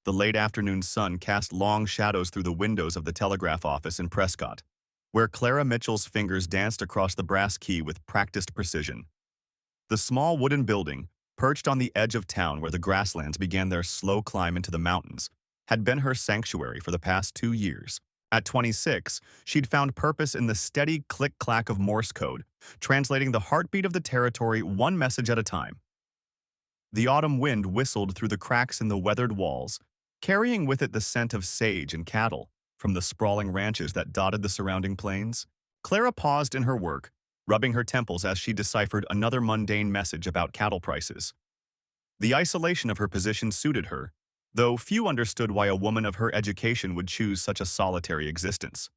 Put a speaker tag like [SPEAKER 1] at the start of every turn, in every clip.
[SPEAKER 1] The late afternoon sun cast long shadows through the windows of the telegraph office in Prescott, where Clara Mitchell's fingers danced across the brass key with practiced precision. The small wooden building, perched on the edge of town where the grasslands began their slow climb into the mountains, had been her sanctuary for the past 2 years. At 26, she'd found purpose in the steady click-clack of Morse code, translating the heartbeat of the territory one message at a time. The autumn wind whistled through the cracks in the weathered walls, carrying with it the scent of sage and cattle from the sprawling ranches that dotted the surrounding plains. Clara paused in her work, rubbing her temples as she deciphered another mundane message about cattle prices. The isolation of her position suited her, though few understood why a woman of her education would choose such a solitary existence.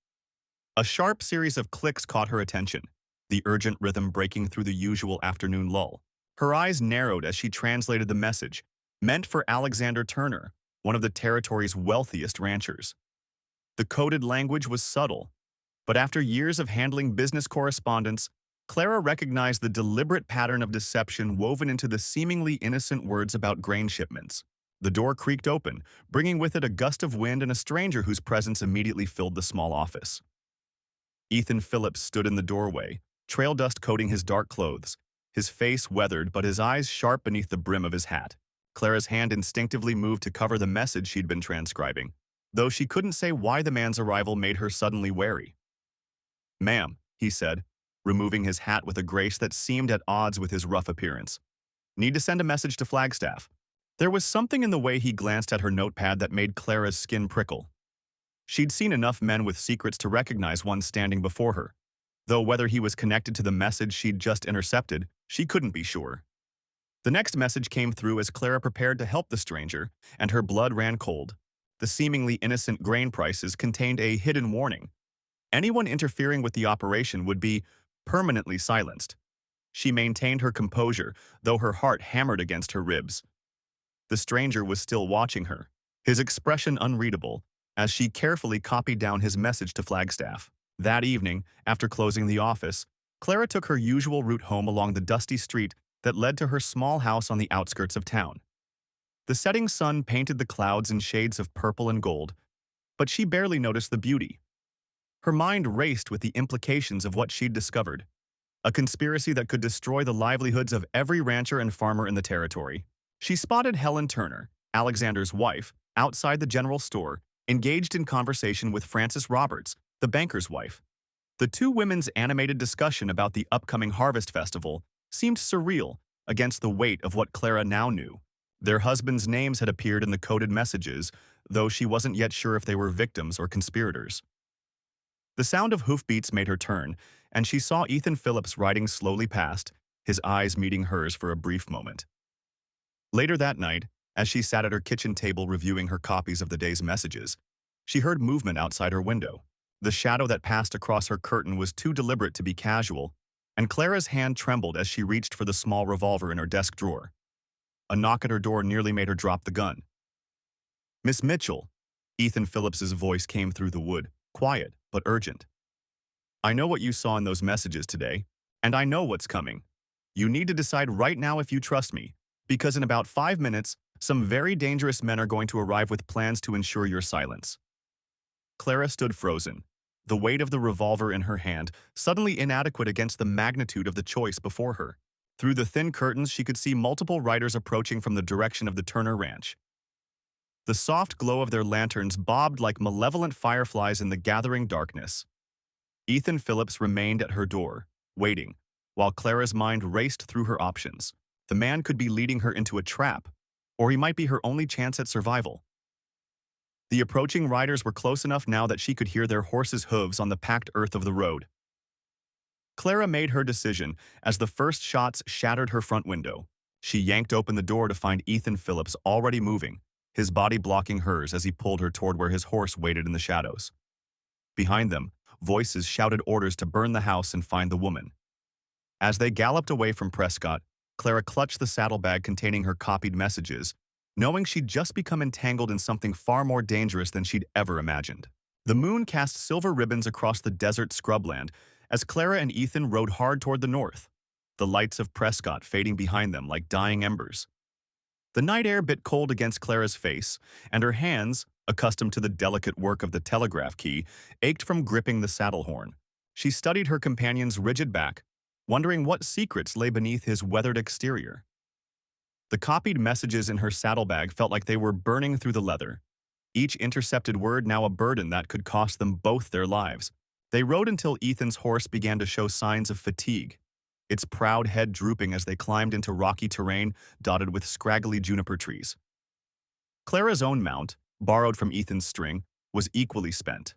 [SPEAKER 1] A sharp series of clicks caught her attention, the urgent rhythm breaking through the usual afternoon lull. Her eyes narrowed as she translated the message, meant for Alexander Turner, one of the territory's wealthiest ranchers. The coded language was subtle, but after years of handling business correspondence, Clara recognized the deliberate pattern of deception woven into the seemingly innocent words about grain shipments. The door creaked open, bringing with it a gust of wind and a stranger whose presence immediately filled the small office. Ethan Phillips stood in the doorway, trail dust coating his dark clothes, his face weathered but his eyes sharp beneath the brim of his hat. Clara's hand instinctively moved to cover the message she'd been transcribing, though she couldn't say why the man's arrival made her suddenly wary. "Ma'am," he said, removing his hat with a grace that seemed at odds with his rough appearance. "Need to send a message to Flagstaff." There was something in the way he glanced at her notepad that made Clara's skin prickle. She'd seen enough men with secrets to recognize one standing before her, though whether he was connected to the message she'd just intercepted, she couldn't be sure. The next message came through as Clara prepared to help the stranger, and her blood ran cold. The seemingly innocent grain prices contained a hidden warning. Anyone interfering with the operation would be permanently silenced. She maintained her composure, though her heart hammered against her ribs. The stranger was still watching her, his expression unreadable, as she carefully copied down his message to Flagstaff. That evening, after closing the office, Clara took her usual route home along the dusty street that led to her small house on the outskirts of town. The setting sun painted the clouds in shades of purple and gold, but she barely noticed the beauty. Her mind raced with the implications of what she'd discovered, a conspiracy that could destroy the livelihoods of every rancher and farmer in the territory. She spotted Helen Turner, Alexander's wife, outside the general store, engaged in conversation with Frances Roberts, the banker's wife. The two women's animated discussion about the upcoming harvest festival seemed surreal against the weight of what Clara now knew. Their husbands' names had appeared in the coded messages, though she wasn't yet sure if they were victims or conspirators. The sound of hoofbeats made her turn, and she saw Ethan Phillips riding slowly past, his eyes meeting hers for a brief moment. Later that night, as she sat at her kitchen table reviewing her copies of the day's messages, she heard movement outside her window. The shadow that passed across her curtain was too deliberate to be casual, and Clara's hand trembled as she reached for the small revolver in her desk drawer. A knock at her door nearly made her drop the gun. "Miss Mitchell," Ethan Phillips's voice came through the wood, quiet but urgent. "I know what you saw in those messages today, and I know what's coming. You need to decide right now if you trust me, because in about 5 minutes, some very dangerous men are going to arrive with plans to ensure your silence." Clara stood frozen, the weight of the revolver in her hand suddenly inadequate against the magnitude of the choice before her. Through the thin curtains, she could see multiple riders approaching from the direction of the Turner Ranch. The soft glow of their lanterns bobbed like malevolent fireflies in the gathering darkness. Ethan Phillips remained at her door, waiting, while Clara's mind raced through her options. The man could be leading her into a trap, or he might be her only chance at survival. The approaching riders were close enough now that she could hear their horses' hooves on the packed earth of the road. Clara made her decision as the first shots shattered her front window. She yanked open the door to find Ethan Phillips already moving, his body blocking hers as he pulled her toward where his horse waited in the shadows. Behind them, voices shouted orders to burn the house and find the woman. As they galloped away from Prescott, Clara clutched the saddlebag containing her copied messages, knowing she'd just become entangled in something far more dangerous than she'd ever imagined. The moon cast silver ribbons across the desert scrubland as Clara and Ethan rode hard toward the north, the lights of Prescott fading behind them like dying embers. The night air bit cold against Clara's face, and her hands, accustomed to the delicate work of the telegraph key, ached from gripping the saddle horn. She studied her companion's rigid back, wondering what secrets lay beneath his weathered exterior. The copied messages in her saddlebag felt like they were burning through the leather, each intercepted word now a burden that could cost them both their lives. They rode until Ethan's horse began to show signs of fatigue, its proud head drooping as they climbed into rocky terrain dotted with scraggly juniper trees. Clara's own mount, borrowed from Ethan's string, was equally spent.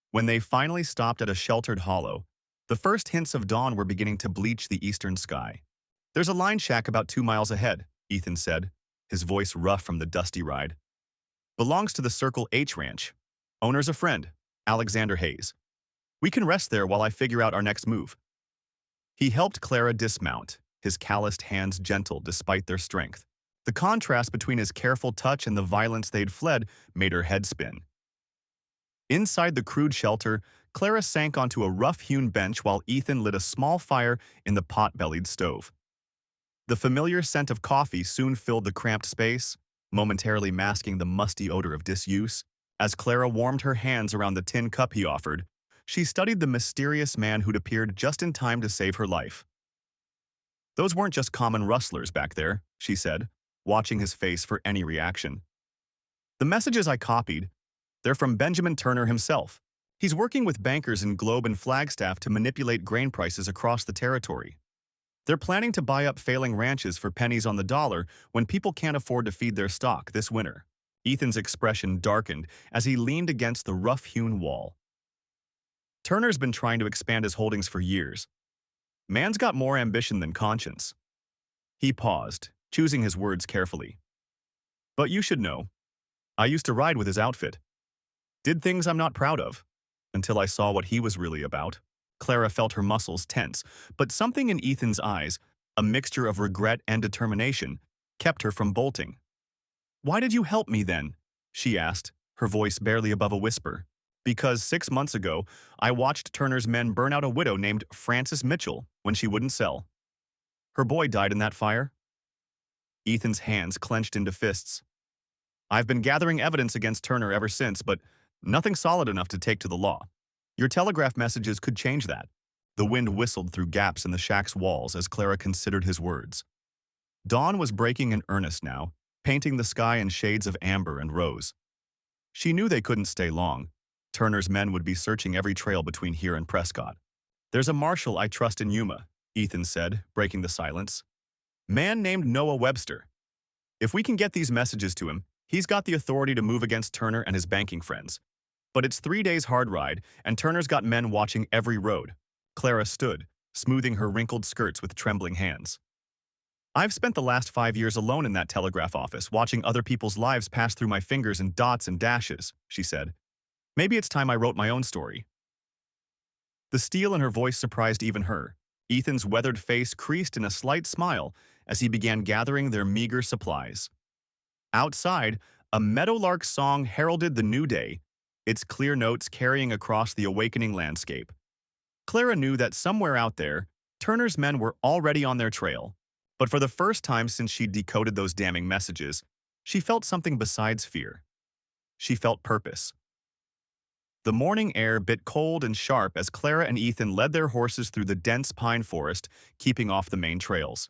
[SPEAKER 1] When they finally stopped at a sheltered hollow, the first hints of dawn were beginning to bleach the eastern sky. "There's a line shack about 2 miles ahead," Ethan said, his voice rough from the dusty ride. "Belongs to the Circle H Ranch. Owner's a friend, Alexander Hayes. We can rest there while I figure out our next move." He helped Clara dismount, his calloused hands gentle despite their strength. The contrast between his careful touch and the violence they'd fled made her head spin. Inside the crude shelter, Clara sank onto a rough-hewn bench while Ethan lit a small fire in the pot-bellied stove. The familiar scent of coffee soon filled the cramped space, momentarily masking the musty odor of disuse. As Clara warmed her hands around the tin cup he offered, she studied the mysterious man who'd appeared just in time to save her life. "Those weren't just common rustlers back there," she said, watching his face for any reaction. "The messages I copied, they're from Benjamin Turner himself. He's working with bankers in Globe and Flagstaff to manipulate grain prices across the territory. They're planning to buy up failing ranches for pennies on the dollar when people can't afford to feed their stock this winter." Ethan's expression darkened as he leaned against the rough-hewn wall. "Turner's been trying to expand his holdings for years. Man's got more ambition than conscience." He paused, choosing his words carefully. "But you should know. I used to ride with his outfit. Did things I'm not proud of, until I saw what he was really about." Clara felt her muscles tense, but something in Ethan's eyes, a mixture of regret and determination, kept her from bolting. "Why did you help me then?" she asked, her voice barely above a whisper. "Because 6 months ago, I watched Turner's men burn out a widow named Frances Mitchell when she wouldn't sell. Her boy died in that fire." Ethan's hands clenched into fists. "I've been gathering evidence against Turner ever since, but nothing solid enough to take to the law. Your telegraph messages could change that." The wind whistled through gaps in the shack's walls as Clara considered his words. Dawn was breaking in earnest now, painting the sky in shades of amber and rose. She knew they couldn't stay long. Turner's men would be searching every trail between here and Prescott. "There's a marshal I trust in Yuma," Ethan said, breaking the silence. "Man named Noah Webster. If we can get these messages to him, he's got the authority to move against Turner and his banking friends. But it's 3 days hard ride, and Turner's got men watching every road." Clara stood, smoothing her wrinkled skirts with trembling hands. "I've spent the last 5 years alone in that telegraph office, watching other people's lives pass through my fingers in dots and dashes," she said. "Maybe it's time I wrote my own story." The steel in her voice surprised even her. Ethan's weathered face creased in a slight smile as he began gathering their meager supplies. Outside, a meadowlark song heralded the new day, its clear notes carrying across the awakening landscape. Clara knew that somewhere out there, Turner's men were already on their trail, but for the first time since she'd decoded those damning messages, she felt something besides fear. She felt purpose. The morning air bit cold and sharp as Clara and Ethan led their horses through the dense pine forest, keeping off the main trails.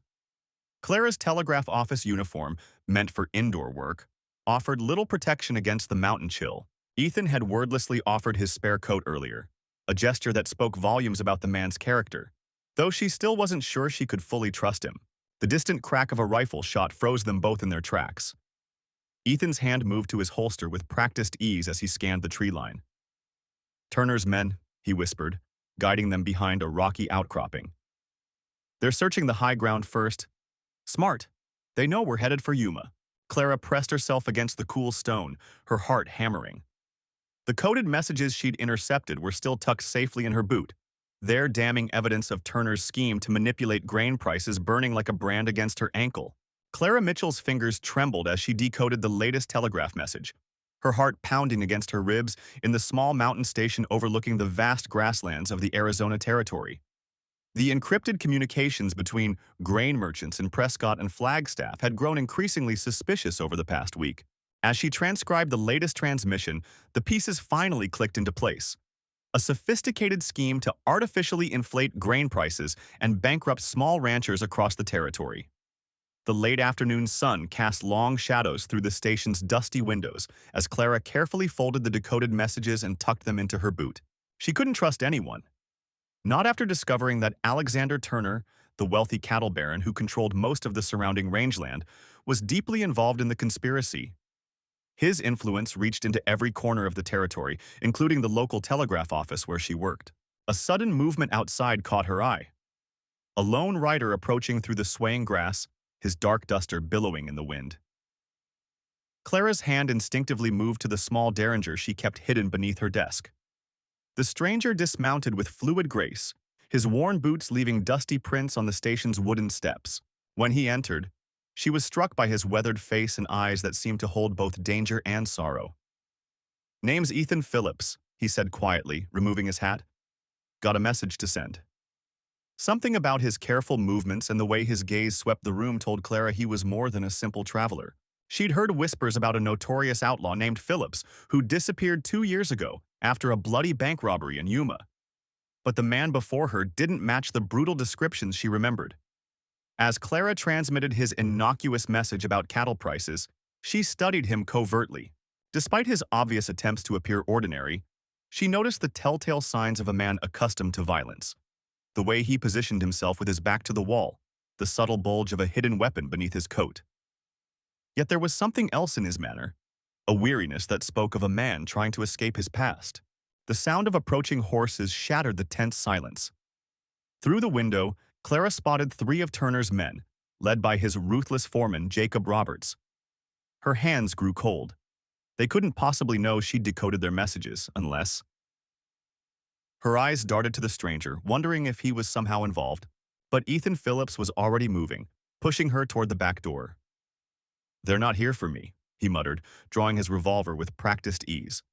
[SPEAKER 1] Clara's telegraph office uniform, meant for indoor work, offered little protection against the mountain chill. Ethan had wordlessly offered his spare coat earlier, a gesture that spoke volumes about the man's character, though she still wasn't sure she could fully trust him. The distant crack of a rifle shot froze them both in their tracks. Ethan's hand moved to his holster with practiced ease as he scanned the tree line. "Turner's men," he whispered, guiding them behind a rocky outcropping. "They're searching the high ground first. Smart. They know we're headed for Yuma." Clara pressed herself against the cool stone, her heart hammering. The coded messages she'd intercepted were still tucked safely in her boot, their damning evidence of Turner's scheme to manipulate grain prices burning like a brand against her ankle. Clara Mitchell's fingers trembled as she decoded the latest telegraph message, her heart pounding against her ribs in the small mountain station overlooking the vast grasslands of the Arizona Territory. The encrypted communications between grain merchants in Prescott and Flagstaff had grown increasingly suspicious over the past week. As she transcribed the latest transmission, the pieces finally clicked into place. A sophisticated scheme to artificially inflate grain prices and bankrupt small ranchers across the territory. The late afternoon sun cast long shadows through the station's dusty windows as Clara carefully folded the decoded messages and tucked them into her boot. She couldn't trust anyone. Not after discovering that Alexander Turner, the wealthy cattle baron who controlled most of the surrounding rangeland, was deeply involved in the conspiracy. His influence reached into every corner of the territory, including the local telegraph office where she worked. A sudden movement outside caught her eye. A lone rider approaching through the swaying grass, his dark duster billowing in the wind. Clara's hand instinctively moved to the small derringer she kept hidden beneath her desk. The stranger dismounted with fluid grace, his worn boots leaving dusty prints on the station's wooden steps. When he entered, she was struck by his weathered face and eyes that seemed to hold both danger and sorrow. "Name's Ethan Phillips," he said quietly, removing his hat. "Got a message to send." Something about his careful movements and the way his gaze swept the room told Clara he was more than a simple traveler. She'd heard whispers about a notorious outlaw named Phillips who disappeared 2 years ago after a bloody bank robbery in Yuma. But the man before her didn't match the brutal descriptions she remembered. As Clara transmitted his innocuous message about cattle prices, she studied him covertly. Despite his obvious attempts to appear ordinary, she noticed the telltale signs of a man accustomed to violence. The way he positioned himself with his back to the wall, the subtle bulge of a hidden weapon beneath his coat. Yet there was something else in his manner, a weariness that spoke of a man trying to escape his past. The sound of approaching horses shattered the tense silence. Through the window, Clara spotted 3 of Turner's men, led by his ruthless foreman, Jacob Roberts. Her hands grew cold. They couldn't possibly know she'd decoded their messages, unless... Her eyes darted to the stranger, wondering if he was somehow involved, but Ethan Phillips was already moving, pushing her toward the back door. "They're not here for me," he muttered, drawing his revolver with practiced ease.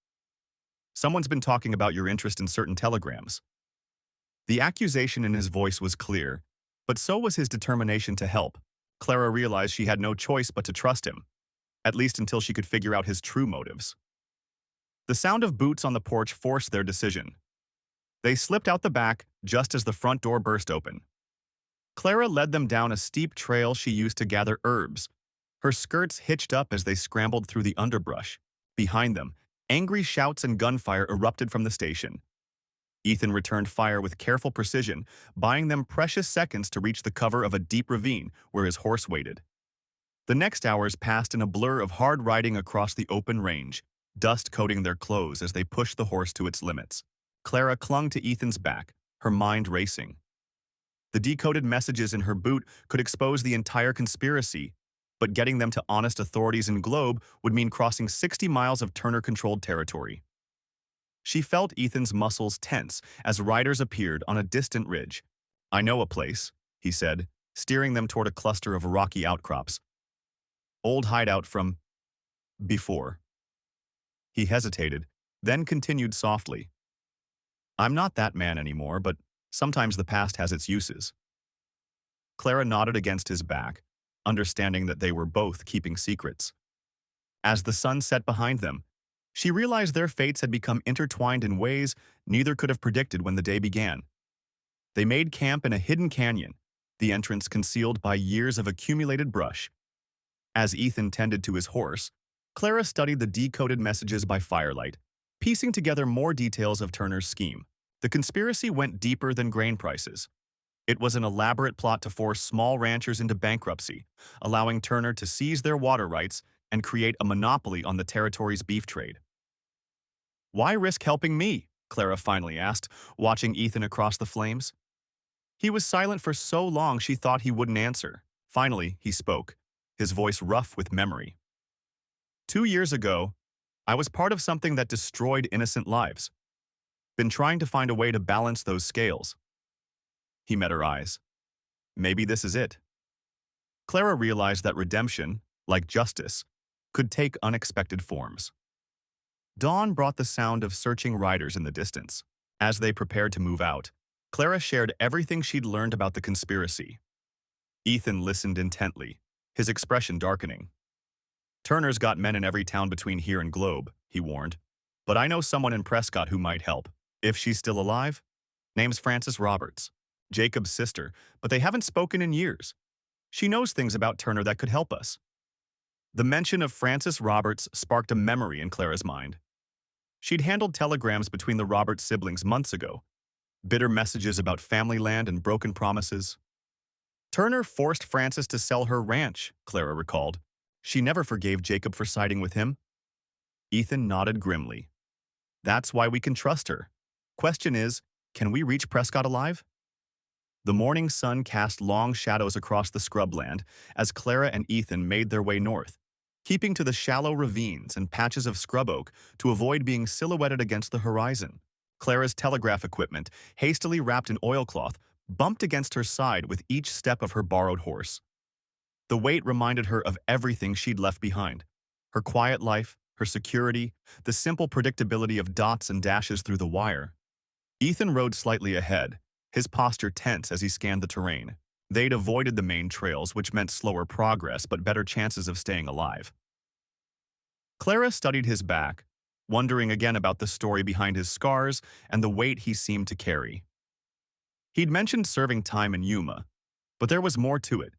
[SPEAKER 1] "Someone's been talking about your interest in certain telegrams." The accusation in his voice was clear, but so was his determination to help. Clara realized she had no choice but to trust him, at least until she could figure out his true motives. The sound of boots on the porch forced their decision. They slipped out the back just as the front door burst open. Clara led them down a steep trail she used to gather herbs. Her skirts hitched up as they scrambled through the underbrush. Behind them, angry shouts and gunfire erupted from the station. Ethan returned fire with careful precision, buying them precious seconds to reach the cover of a deep ravine where his horse waited. The next hours passed in a blur of hard riding across the open range, dust coating their clothes as they pushed the horse to its limits. Clara clung to Ethan's back, her mind racing. The decoded messages in her boot could expose the entire conspiracy, but getting them to honest authorities in Globe would mean crossing 60 miles of Turner-controlled territory. She felt Ethan's muscles tense as riders appeared on a distant ridge. "I know a place," he said, steering them toward a cluster of rocky outcrops. "Old hideout from before." He hesitated, then continued softly. "I'm not that man anymore, but sometimes the past has its uses." Clara nodded against his back, understanding that they were both keeping secrets. As the sun set behind them, she realized their fates had become intertwined in ways neither could have predicted when the day began. They made camp in a hidden canyon, the entrance concealed by years of accumulated brush. As Ethan tended to his horse, Clara studied the decoded messages by firelight, piecing together more details of Turner's scheme. The conspiracy went deeper than grain prices. It was an elaborate plot to force small ranchers into bankruptcy, allowing Turner to seize their water rights and create a monopoly on the territory's beef trade. "Why risk helping me?" Clara finally asked, watching Ethan across the flames. He was silent for so long she thought he wouldn't answer. Finally, he spoke, his voice rough with memory. 2 years ago, I was part of something that destroyed innocent lives. Been trying to find a way to balance those scales." He met her eyes. Maybe this is it. Clara realized that redemption, like justice, could take unexpected forms. Dawn brought the sound of searching riders in the distance. As they prepared to move out, Clara shared everything she'd learned about the conspiracy. Ethan listened intently, his expression darkening. Turner's got men in every town between here and Globe, he warned. But I know someone in Prescott who might help. If she's still alive? Name's Frances Roberts, Jacob's sister, but they haven't spoken in years. She knows things about Turner that could help us. The mention of Frances Roberts sparked a memory in Clara's mind. She'd handled telegrams between the Roberts siblings months ago, bitter messages about family land and broken promises. Turner forced Frances to sell her ranch, Clara recalled. She never forgave Jacob for siding with him. Ethan nodded grimly. That's why we can trust her. Question is, can we reach Prescott alive? The morning sun cast long shadows across the scrubland as Clara and Ethan made their way north, keeping to the shallow ravines and patches of scrub oak to avoid being silhouetted against the horizon. Clara's telegraph equipment, hastily wrapped in oilcloth, bumped against her side with each step of her borrowed horse. The weight reminded her of everything she'd left behind. Her quiet life, her security, the simple predictability of dots and dashes through the wire. Ethan rode slightly ahead, his posture tense as he scanned the terrain. They'd avoided the main trails, which meant slower progress but better chances of staying alive. Clara studied his back, wondering again about the story behind his scars and the weight he seemed to carry. He'd mentioned serving time in Yuma, but there was more to it.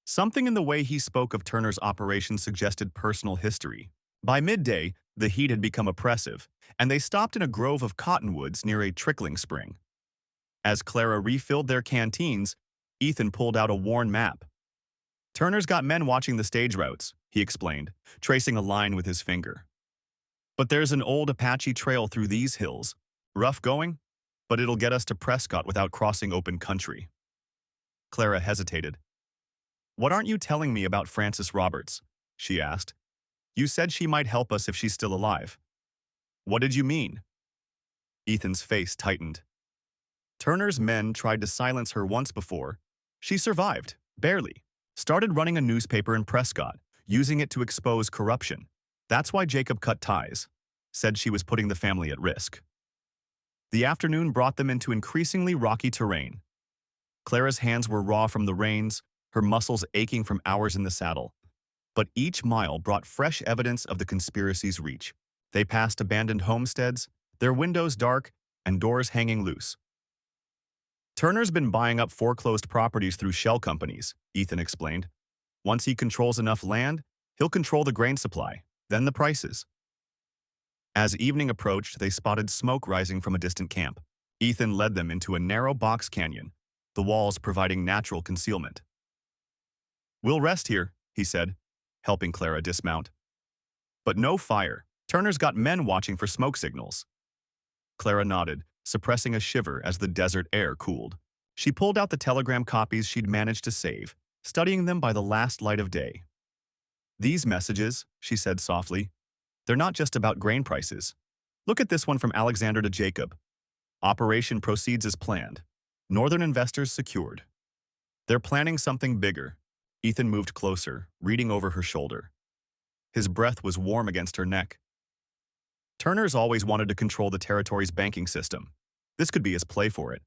[SPEAKER 1] Something in the way he spoke of Turner's operation suggested personal history. By midday, the heat had become oppressive, and they stopped in a grove of cottonwoods near a trickling spring. As Clara refilled their canteens, Ethan pulled out a worn map. Turner's got men watching the stage routes, he explained, tracing a line with his finger. But there's an old Apache trail through these hills. Rough going, but it'll get us to Prescott without crossing open country. Clara hesitated. What aren't you telling me about Frances Roberts? She asked. You said she might help us if she's still alive. What did you mean? Ethan's face tightened. Turner's men tried to silence her once before. She survived, barely. Started running a newspaper in Prescott, using it to expose corruption. That's why Jacob cut ties. Said she was putting the family at risk. The afternoon brought them into increasingly rocky terrain. Clara's hands were raw from the rains, her muscles aching from hours in the saddle. But each mile brought fresh evidence of the conspiracy's reach. They passed abandoned homesteads, their windows dark and doors hanging loose. Turner's been buying up foreclosed properties through shell companies, Ethan explained. Once he controls enough land, he'll control the grain supply, then the prices. As evening approached, they spotted smoke rising from a distant camp. Ethan led them into a narrow box canyon, the walls providing natural concealment. We'll rest here, he said, helping Clara dismount. But no fire. Turner's got men watching for smoke signals. Clara nodded, suppressing a shiver as the desert air cooled. She pulled out the telegram copies she'd managed to save, studying them by the last light of day. These messages, she said softly, they're not just about grain prices. Look at this one from Alexander to Jacob. Operation proceeds as planned. Northern investors secured. They're planning something bigger. Ethan moved closer, reading over her shoulder. His breath was warm against her neck. Turner's always wanted to control the territory's banking system. This could be his play for it.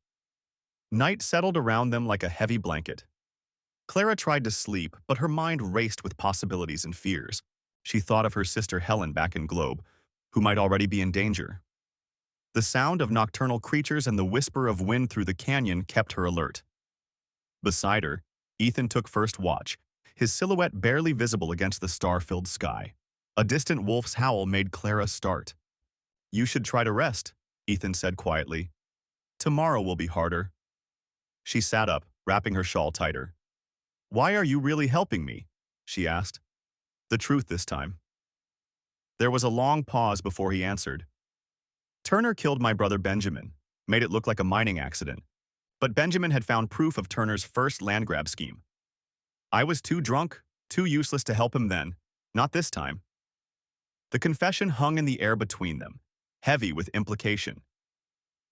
[SPEAKER 1] Night settled around them like a heavy blanket. Clara tried to sleep, but her mind raced with possibilities and fears. She thought of her sister Helen back in Globe, who might already be in danger. The sound of nocturnal creatures and the whisper of wind through the canyon kept her alert. Beside her, Ethan took first watch, his silhouette barely visible against the star-filled sky. A distant wolf's howl made Clara start. You should try to rest, Ethan said quietly. Tomorrow will be harder. She sat up, wrapping her shawl tighter. Why are you really helping me? She asked. The truth this time. There was a long pause before he answered. Turner killed my brother Benjamin, made it look like a mining accident. But Benjamin had found proof of Turner's first land grab scheme. I was too drunk, too useless to help him then, not this time. The confession hung in the air between them, heavy with implication.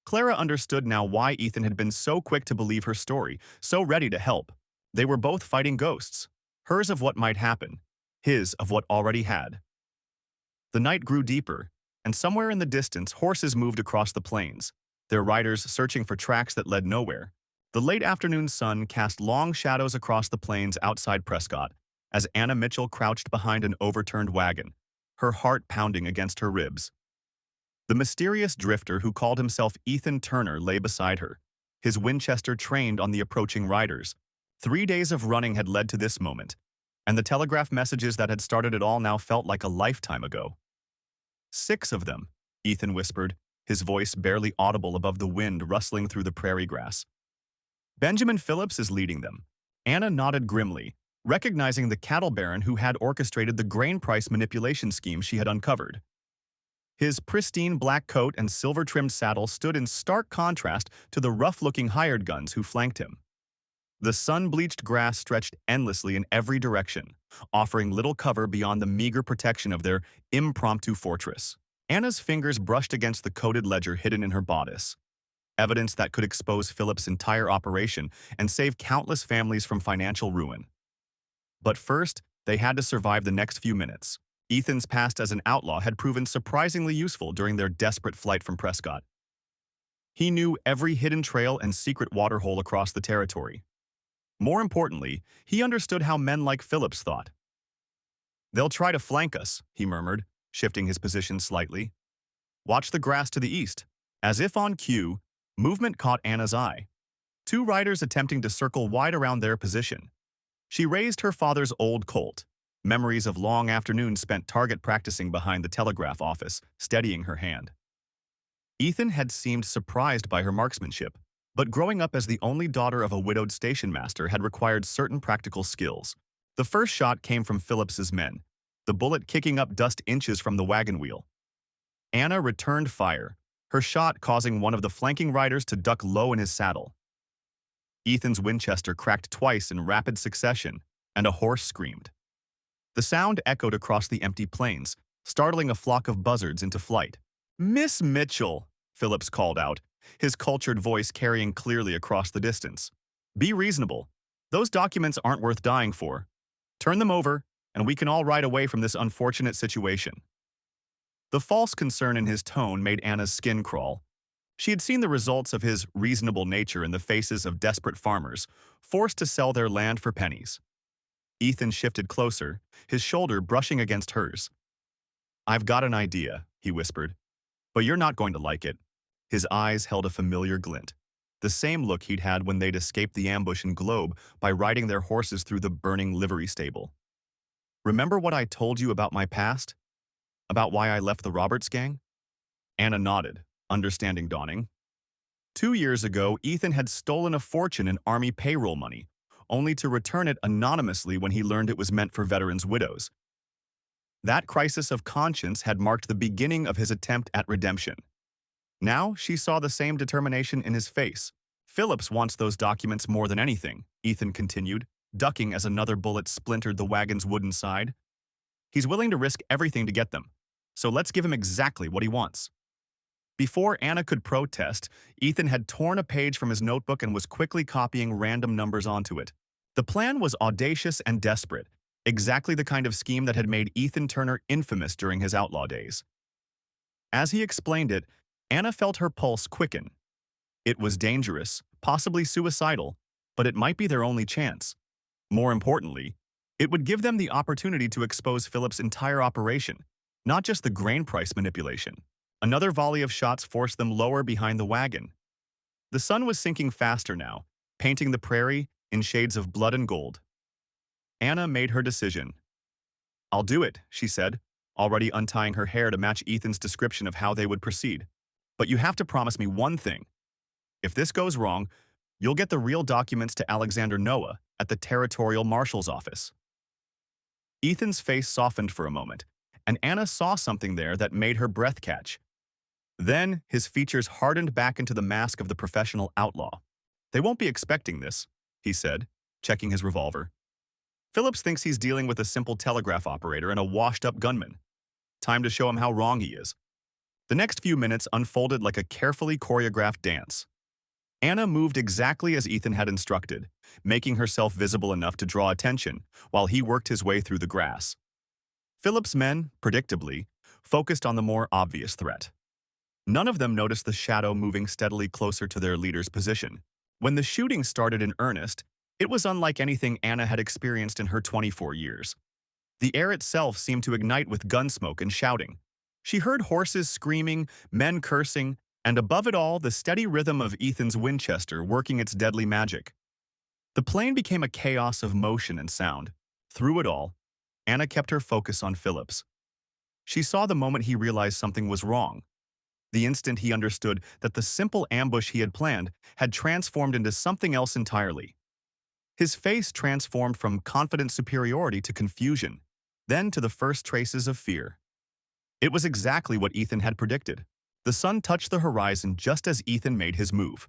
[SPEAKER 1] Clara understood now why Ethan had been so quick to believe her story, so ready to help. They were both fighting ghosts, hers of what might happen, his of what already had. The night grew deeper, and somewhere in the distance horses moved across the plains, their riders searching for tracks that led nowhere. The late afternoon sun cast long shadows across the plains outside Prescott as Anna Mitchell crouched behind an overturned wagon, her heart pounding against her ribs. The mysterious drifter who called himself Ethan Turner lay beside her, his Winchester trained on the approaching riders. 3 days of running had led to this moment, and the telegraph messages that had started it all now felt like a lifetime ago. 6 of them, Ethan whispered, his voice barely audible above the wind rustling through the prairie grass. Benjamin Phillips is leading them. Anna nodded grimly, recognizing the cattle baron who had orchestrated the grain price manipulation scheme she had uncovered. His pristine black coat and silver-trimmed saddle stood in stark contrast to the rough-looking hired guns who flanked him. The sun-bleached grass stretched endlessly in every direction, offering little cover beyond the meager protection of their impromptu fortress. Anna's fingers brushed against the coded ledger hidden in her bodice, evidence that could expose Philip's entire operation and save countless families from financial ruin. But first, they had to survive the next few minutes. Ethan's past as an outlaw had proven surprisingly useful during their desperate flight from Prescott. He knew every hidden trail and secret waterhole across the territory. More importantly, he understood how men like Phillips thought. "They'll try to flank us," he murmured, shifting his position slightly. "Watch the grass to the east." As if on cue, movement caught Anna's eye. 2 riders attempting to circle wide around their position. She raised her father's old Colt, memories of long afternoons spent target practicing behind the telegraph office, steadying her hand. Ethan had seemed surprised by her marksmanship, but growing up as the only daughter of a widowed station master had required certain practical skills. The first shot came from Phillips's men, the bullet kicking up dust inches from the wagon wheel. Anna returned fire, her shot causing one of the flanking riders to duck low in his saddle. Ethan's Winchester cracked twice in rapid succession, and a horse screamed. The sound echoed across the empty plains, startling a flock of buzzards into flight. "Miss Mitchell," Phillips called out, his cultured voice carrying clearly across the distance. "Be reasonable. Those documents aren't worth dying for. Turn them over, and we can all ride away from this unfortunate situation." The false concern in his tone made Anna's skin crawl. She had seen the results of his reasonable nature in the faces of desperate farmers, forced to sell their land for pennies. Ethan shifted closer, his shoulder brushing against hers. "I've got an idea," he whispered, "but you're not going to like it." His eyes held a familiar glint, the same look he'd had when they'd escaped the ambush in Globe by riding their horses through the burning livery stable. "Remember what I told you about my past? About why I left the Roberts gang?" Anna nodded, understanding dawning. 2 years ago, Ethan had stolen a fortune in Army payroll money, only to return it anonymously when he learned it was meant for veterans' widows. That crisis of conscience had marked the beginning of his attempt at redemption. Now she saw the same determination in his face. "Phillips wants those documents more than anything," Ethan continued, ducking as another bullet splintered the wagon's wooden side. "He's willing to risk everything to get them, so let's give him exactly what he wants." Before Anna could protest, Ethan had torn a page from his notebook and was quickly copying random numbers onto it. The plan was audacious and desperate, exactly the kind of scheme that had made Ethan Turner infamous during his outlaw days. As he explained it, Anna felt her pulse quicken. It was dangerous, possibly suicidal, but it might be their only chance. More importantly, it would give them the opportunity to expose Philip's entire operation, not just the grain price manipulation. Another volley of shots forced them lower behind the wagon. The sun was sinking faster now, painting the prairie in shades of blood and gold. Anna made her decision. "I'll do it," she said, already untying her hair to match Ethan's description of how they would proceed. "But you have to promise me one thing. If this goes wrong, you'll get the real documents to Alexander Noah at the Territorial Marshal's office." Ethan's face softened for a moment, and Anna saw something there that made her breath catch. Then his features hardened back into the mask of the professional outlaw. "They won't be expecting this," he said, checking his revolver. "Phillips thinks he's dealing with a simple telegraph operator and a washed-up gunman. Time to show him how wrong he is." The next few minutes unfolded like a carefully choreographed dance. Anna moved exactly as Ethan had instructed, making herself visible enough to draw attention while he worked his way through the grass. Philip's men, predictably, focused on the more obvious threat. None of them noticed the shadow moving steadily closer to their leader's position. When the shooting started in earnest, it was unlike anything Anna had experienced in her 24 years. The air itself seemed to ignite with gunsmoke and shouting. She heard horses screaming, men cursing, and above it all, the steady rhythm of Ethan's Winchester working its deadly magic. The plane became a chaos of motion and sound. Through it all, Anna kept her focus on Phillips. She saw the moment he realized something was wrong. The instant he understood that the simple ambush he had planned had transformed into something else entirely. His face transformed from confident superiority to confusion, then to the first traces of fear. It was exactly what Ethan had predicted. The sun touched the horizon just as Ethan made his move.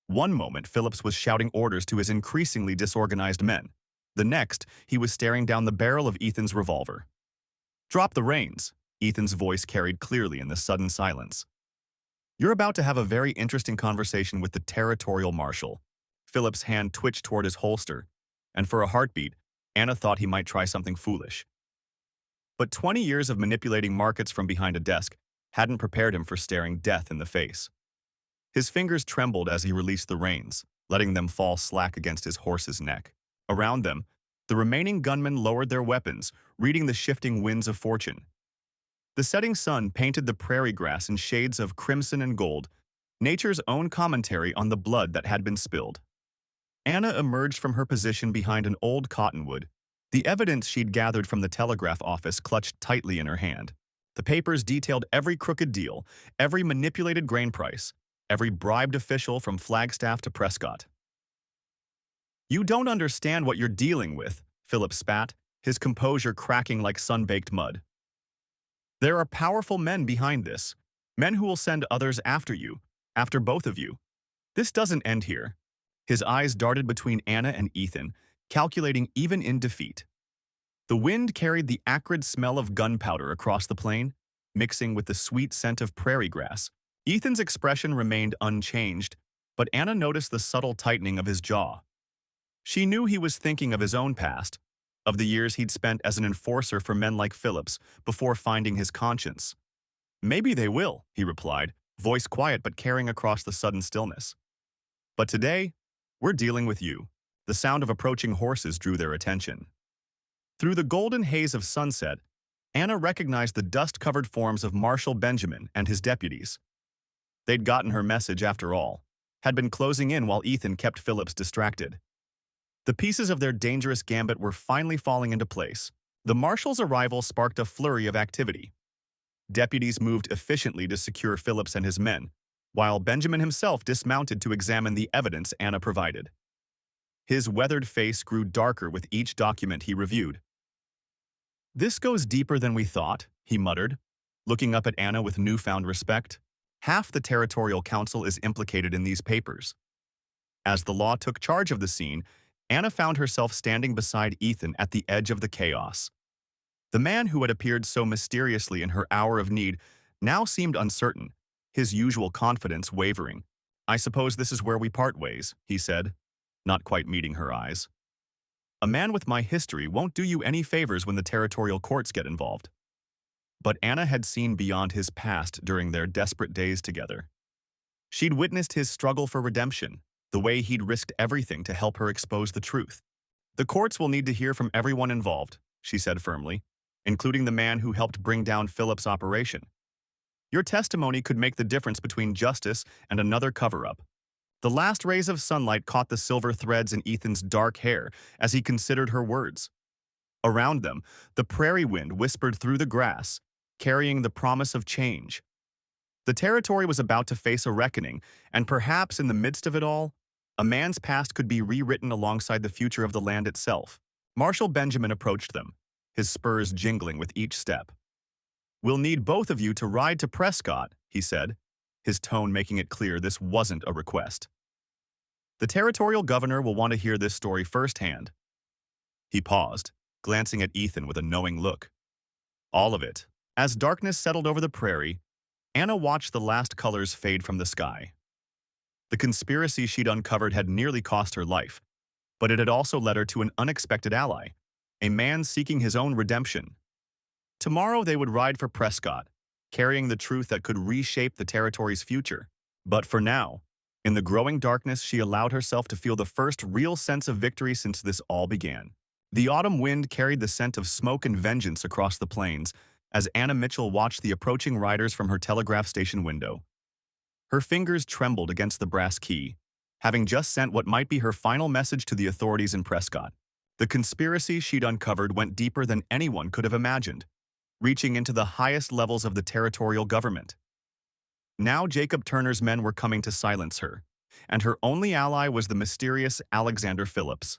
[SPEAKER 1] One moment, Phillips was shouting orders to his increasingly disorganized men. The next, he was staring down the barrel of Ethan's revolver. "Drop the reins," Ethan's voice carried clearly in the sudden silence. "You're about to have a very interesting conversation with the territorial marshal." Phillips' hand twitched toward his holster, and for a heartbeat, Anna thought he might try something foolish. But 20 years of manipulating markets from behind a desk hadn't prepared him for staring death in the face. His fingers trembled as he released the reins, letting them fall slack against his horse's neck. Around them, the remaining gunmen lowered their weapons, reading the shifting winds of fortune. The setting sun painted the prairie grass in shades of crimson and gold, nature's own commentary on the blood that had been spilled. Anna emerged from her position behind an old cottonwood, the evidence she'd gathered from the telegraph office clutched tightly in her hand. The papers detailed every crooked deal, every manipulated grain price, every bribed official from Flagstaff to Prescott. "You don't understand what you're dealing with," Philip spat, his composure cracking like sun-baked mud. "There are powerful men behind this, men who will send others after you, after both of you. This doesn't end here." His eyes darted between Anna and Ethan, calculating even in defeat. The wind carried the acrid smell of gunpowder across the plain, mixing with the sweet scent of prairie grass. Ethan's expression remained unchanged, but Anna noticed the subtle tightening of his jaw. She knew he was thinking of his own past, of the years he'd spent as an enforcer for men like Phillips before finding his conscience. "Maybe they will," he replied, voice quiet but carrying across the sudden stillness. "But today, we're dealing with you." The sound of approaching horses drew their attention. Through the golden haze of sunset, Anna recognized the dust-covered forms of Marshal Benjamin and his deputies. They'd gotten her message after all, had been closing in while Ethan kept Phillips distracted. The pieces of their dangerous gambit were finally falling into place. The marshal's arrival sparked a flurry of activity. Deputies moved efficiently to secure Phillips and his men, while Benjamin himself dismounted to examine the evidence Anna provided. His weathered face grew darker with each document he reviewed. "This goes deeper than we thought," he muttered, looking up at Anna with newfound respect. "Half the Territorial Council is implicated in these papers." As the law took charge of the scene, Anna found herself standing beside Ethan at the edge of the chaos. The man who had appeared so mysteriously in her hour of need now seemed uncertain, his usual confidence wavering. "I suppose this is where we part ways," he said, not quite meeting her eyes. "A man with my history won't do you any favors when the territorial courts get involved." But Anna had seen beyond his past during their desperate days together. She'd witnessed his struggle for redemption, the way he'd risked everything to help her expose the truth. "The courts will need to hear from everyone involved," she said firmly, "including the man who helped bring down Phillips' operation. Your testimony could make the difference between justice and another cover-up." The last rays of sunlight caught the silver threads in Ethan's dark hair as he considered her words. Around them, the prairie wind whispered through the grass, carrying the promise of change. The territory was about to face a reckoning, and perhaps in the midst of it all, a man's past could be rewritten alongside the future of the land itself. Marshal Benjamin approached them, his spurs jingling with each step. "We'll need both of you to ride to Prescott," he said, his tone making it clear this wasn't a request. "The territorial governor will want to hear this story firsthand." He paused, glancing at Ethan with a knowing look. "All of it." As darkness settled over the prairie, Anna watched the last colors fade from the sky. The conspiracy she'd uncovered had nearly cost her life, but it had also led her to an unexpected ally, a man seeking his own redemption. Tomorrow they would ride for Prescott, carrying the truth that could reshape the territory's future. But for now, in the growing darkness, she allowed herself to feel the first real sense of victory since this all began. The autumn wind carried the scent of smoke and vengeance across the plains as Anna Mitchell watched the approaching riders from her telegraph station window. Her fingers trembled against the brass key, having just sent what might be her final message to the authorities in Prescott. The conspiracy she'd uncovered went deeper than anyone could have imagined, reaching into the highest levels of the territorial government. Now Jacob Turner's men were coming to silence her, and her only ally was the mysterious Alexander Phillips,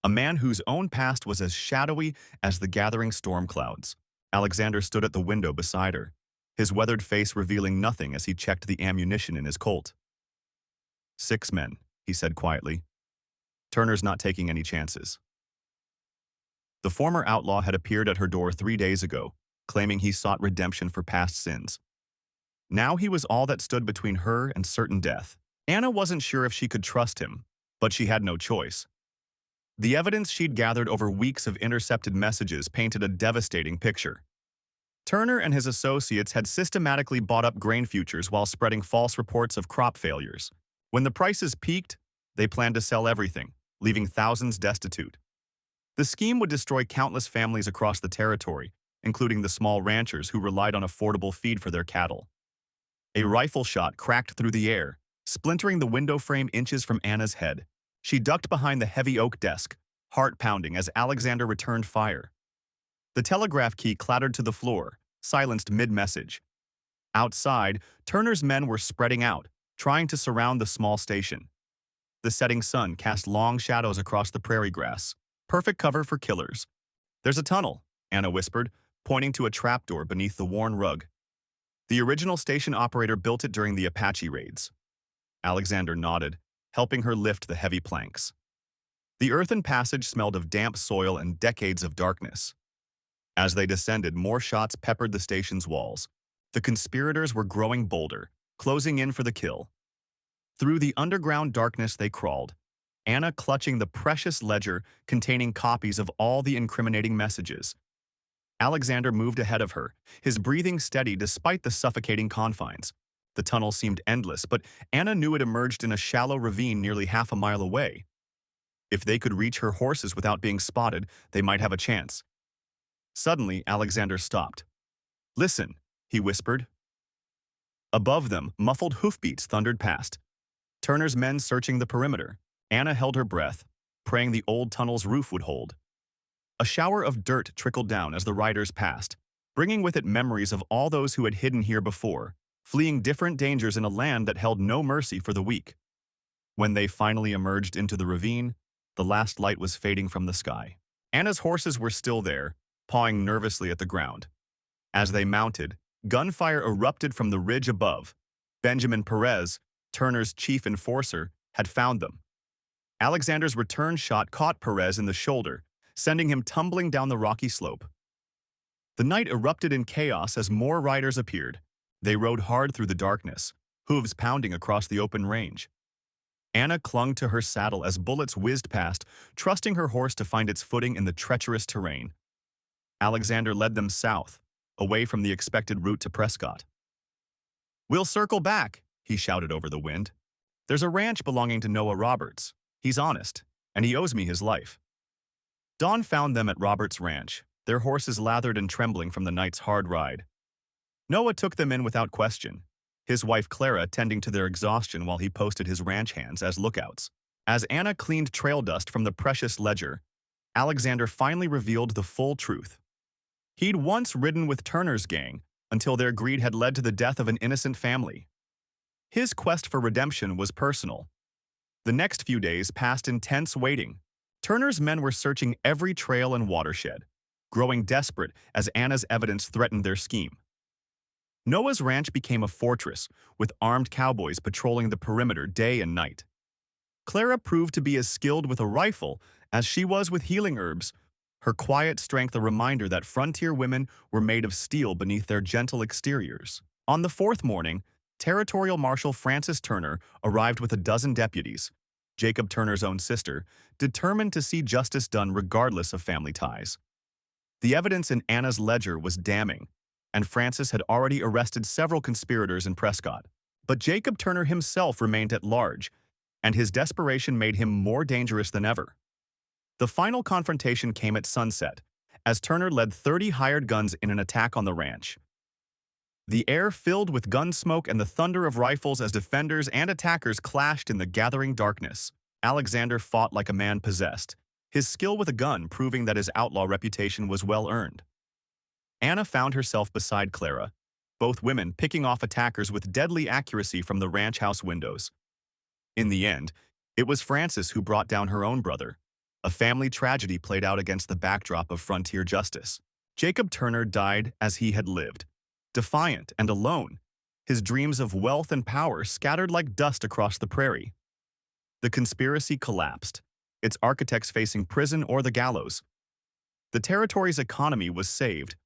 [SPEAKER 1] a man whose own past was as shadowy as the gathering storm clouds. Alexander stood at the window beside her, his weathered face revealing nothing as he checked the ammunition in his Colt. 6 men, he said quietly. Turner's not taking any chances. The former outlaw had appeared at her door 3 days ago, claiming he sought redemption for past sins. Now he was all that stood between her and certain death. Anna wasn't sure if she could trust him, but she had no choice. The evidence she'd gathered over weeks of intercepted messages painted a devastating picture. Turner and his associates had systematically bought up grain futures while spreading false reports of crop failures. When the prices peaked, they planned to sell everything, leaving thousands destitute. The scheme would destroy countless families across the territory, including the small ranchers who relied on affordable feed for their cattle. A rifle shot cracked through the air, splintering the window frame inches from Anna's head. She ducked behind the heavy oak desk, heart pounding as Alexander returned fire. The telegraph key clattered to the floor, silenced mid-message. Outside, Turner's men were spreading out, trying to surround the small station. The setting sun cast long shadows across the prairie grass, perfect cover for killers. "There's a tunnel," Anna whispered, pointing to a trapdoor beneath the worn rug. "The original station operator built it during the Apache raids." Alexander nodded, helping her lift the heavy planks. The earthen passage smelled of damp soil and decades of darkness. As they descended, more shots peppered the station's walls. The conspirators were growing bolder, closing in for the kill. Through the underground darkness they crawled, Anna clutching the precious ledger containing copies of all the incriminating messages. Alexander moved ahead of her, his breathing steady despite the suffocating confines. The tunnel seemed endless, but Anna knew it emerged in a shallow ravine nearly half a mile away. If they could reach her horses without being spotted, they might have a chance. Suddenly, Alexander stopped. "Listen," he whispered. Above them, muffled hoofbeats thundered past. Turner's men searching the perimeter. Anna held her breath, praying the old tunnel's roof would hold. A shower of dirt trickled down as the riders passed, bringing with it memories of all those who had hidden here before, fleeing different dangers in a land that held no mercy for the weak. When they finally emerged into the ravine, the last light was fading from the sky. Anna's horses were still there, pawing nervously at the ground. As they mounted, gunfire erupted from the ridge above. Benjamin Perez, Turner's chief enforcer, had found them. Alexander's return shot caught Perez in the shoulder, sending him tumbling down the rocky slope. The night erupted in chaos as more riders appeared. They rode hard through the darkness, hooves pounding across the open range. Anna clung to her saddle as bullets whizzed past, trusting her horse to find its footing in the treacherous terrain. Alexander led them south, away from the expected route to Prescott. "We'll circle back," he shouted over the wind. "There's a ranch belonging to Noah Roberts. He's honest, and he owes me his life." Dawn found them at Roberts' ranch, their horses lathered and trembling from the night's hard ride. Noah took them in without question, his wife Clara tending to their exhaustion while he posted his ranch hands as lookouts. As Anna cleaned trail dust from the precious ledger, Alexander finally revealed the full truth. He'd once ridden with Turner's gang until their greed had led to the death of an innocent family. His quest for redemption was personal. The next few days passed in tense waiting. Turner's men were searching every trail and watershed, growing desperate as Anna's evidence threatened their scheme. Noah's ranch became a fortress, with armed cowboys patrolling the perimeter day and night. Clara proved to be as skilled with a rifle as she was with healing herbs, her quiet strength a reminder that frontier women were made of steel beneath their gentle exteriors. On the 4th morning, Territorial Marshal Francis Turner arrived with a dozen deputies, Jacob Turner's own sister, determined to see justice done regardless of family ties. The evidence in Anna's ledger was damning, and Francis had already arrested several conspirators in Prescott. But Jacob Turner himself remained at large, and his desperation made him more dangerous than ever. The final confrontation came at sunset, as Turner led 30 hired guns in an attack on the ranch. The air filled with gun smoke and the thunder of rifles as defenders and attackers clashed in the gathering darkness. Alexander fought like a man possessed, his skill with a gun proving that his outlaw reputation was well earned. Anna found herself beside Clara, both women picking off attackers with deadly accuracy from the ranch house windows. In the end, it was Frances who brought down her own brother. A family tragedy played out against the backdrop of frontier justice. Jacob Turner died as he had lived, defiant and alone, his dreams of wealth and power scattered like dust across the prairie. The conspiracy collapsed, its architects facing prison or the gallows. The territory's economy was saved,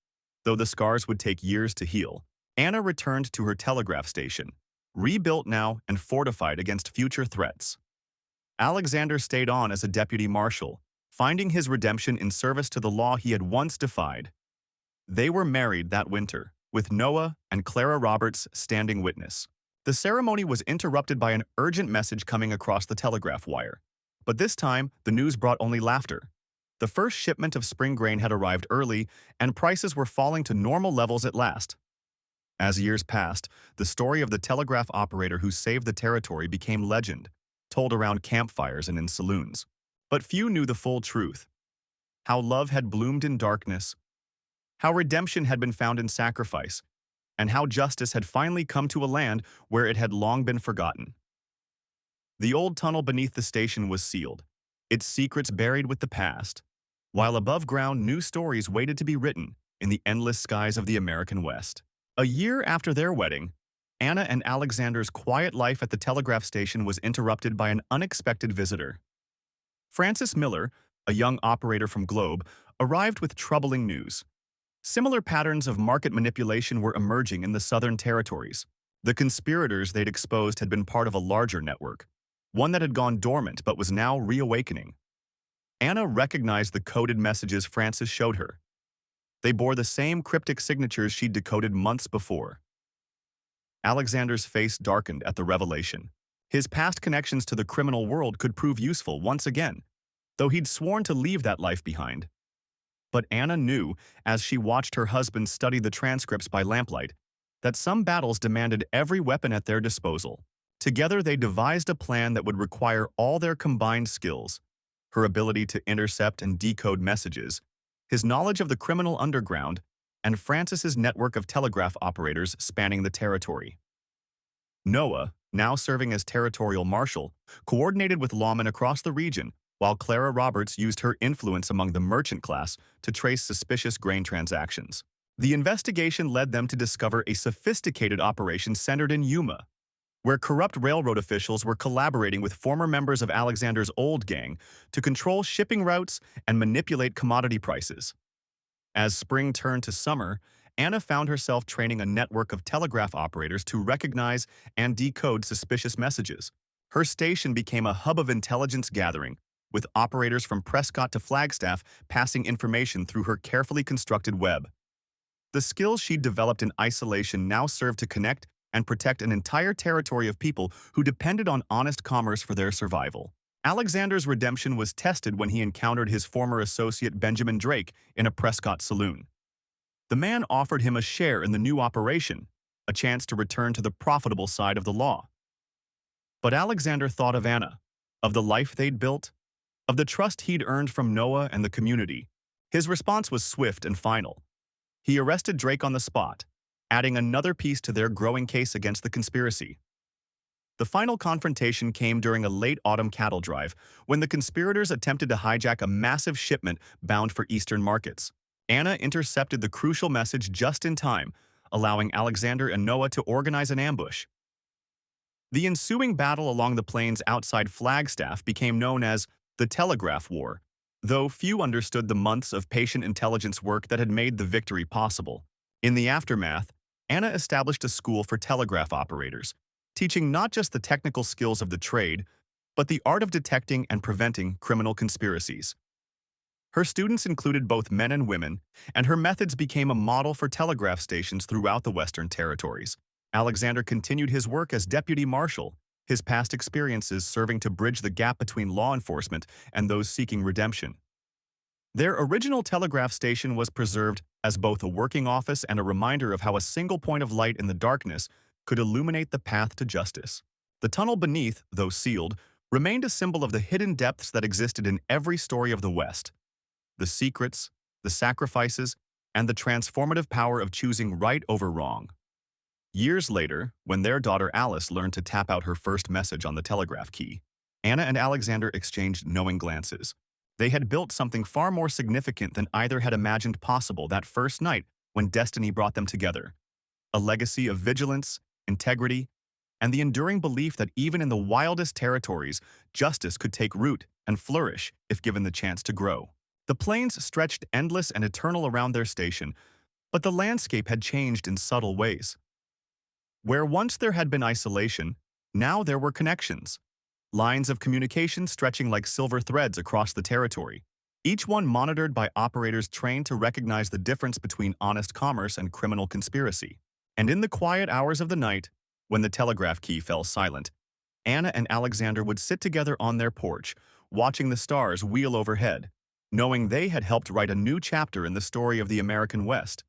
[SPEAKER 1] though the scars would take years to heal. Anna returned to her telegraph station, rebuilt now and fortified against future threats. Alexander stayed on as a deputy marshal, finding his redemption in service to the law he had once defied. They were married that winter, with Noah and Clara Roberts standing witness. The ceremony was interrupted by an urgent message coming across the telegraph wire. But this time, the news brought only laughter. The first shipment of spring grain had arrived early, and prices were falling to normal levels at last. As years passed, the story of the telegraph operator who saved the territory became legend, told around campfires and in saloons. But few knew the full truth. How love had bloomed in darkness, how redemption had been found in sacrifice, and how justice had finally come to a land where it had long been forgotten. The old tunnel beneath the station was sealed, its secrets buried with the past, while above ground new stories waited to be written in the endless skies of the American West. A year after their wedding, Anna and Alexander's quiet life at the telegraph station was interrupted by an unexpected visitor. Francis Miller, a young operator from Globe, arrived with troubling news. Similar patterns of market manipulation were emerging in the Southern territories. The conspirators they'd exposed had been part of a larger network, one that had gone dormant but was now reawakening. Anna recognized the coded messages Francis showed her. They bore the same cryptic signatures she'd decoded months before. Alexander's face darkened at the revelation. His past connections to the criminal world could prove useful once again, though he'd sworn to leave that life behind. But Anna knew, as she watched her husband study the transcripts by lamplight, that some battles demanded every weapon at their disposal. Together they devised a plan that would require all their combined skills: her ability to intercept and decode messages, his knowledge of the criminal underground, and Francis's network of telegraph operators spanning the territory. Noah, now serving as territorial marshal, coordinated with lawmen across the region, while Clara Roberts used her influence among the merchant class to trace suspicious grain transactions. The investigation led them to discover a sophisticated operation centered in Yuma, where corrupt railroad officials were collaborating with former members of Alexander's old gang to control shipping routes and manipulate commodity prices. As spring turned to summer, Anna found herself training a network of telegraph operators to recognize and decode suspicious messages. Her station became a hub of intelligence gathering, with operators from Prescott to Flagstaff passing information through her carefully constructed web. The skills she'd developed in isolation now served to connect and protect an entire territory of people who depended on honest commerce for their survival. Alexander's redemption was tested when he encountered his former associate Benjamin Drake in a Prescott saloon. The man offered him a share in the new operation, a chance to return to the profitable side of the law. But Alexander thought of Anna, of the life they'd built, of the trust he'd earned from Noah and the community. His response was swift and final. He arrested Drake on the spot, adding another piece to their growing case against the conspiracy. The final confrontation came during a late autumn cattle drive when the conspirators attempted to hijack a massive shipment bound for eastern markets. Anna intercepted the crucial message just in time, allowing Alexander and Noah to organize an ambush. The ensuing battle along the plains outside Flagstaff became known as the Telegraph War, though few understood the months of patient intelligence work that had made the victory possible. In the aftermath, Anna established a school for telegraph operators, teaching not just the technical skills of the trade, but the art of detecting and preventing criminal conspiracies. Her students included both men and women, and her methods became a model for telegraph stations throughout the Western territories. Alexander continued his work as deputy marshal, his past experiences serving to bridge the gap between law enforcement and those seeking redemption. Their original telegraph station was preserved as both a working office and a reminder of how a single point of light in the darkness could illuminate the path to justice. The tunnel beneath, though sealed, remained a symbol of the hidden depths that existed in every story of the West. The secrets, the sacrifices, and the transformative power of choosing right over wrong. Years later, when their daughter Alice learned to tap out her first message on the telegraph key, Anna and Alexander exchanged knowing glances. They had built something far more significant than either had imagined possible that first night when destiny brought them together. A legacy of vigilance, integrity, and the enduring belief that even in the wildest territories, justice could take root and flourish if given the chance to grow. The plains stretched endless and eternal around their station, but the landscape had changed in subtle ways. Where once there had been isolation, now there were connections. Lines of communication stretching like silver threads across the territory, each one monitored by operators trained to recognize the difference between honest commerce and criminal conspiracy. And in the quiet hours of the night, when the telegraph key fell silent, Anna and Alexander would sit together on their porch, watching the stars wheel overhead, knowing they had helped write a new chapter in the story of the American West.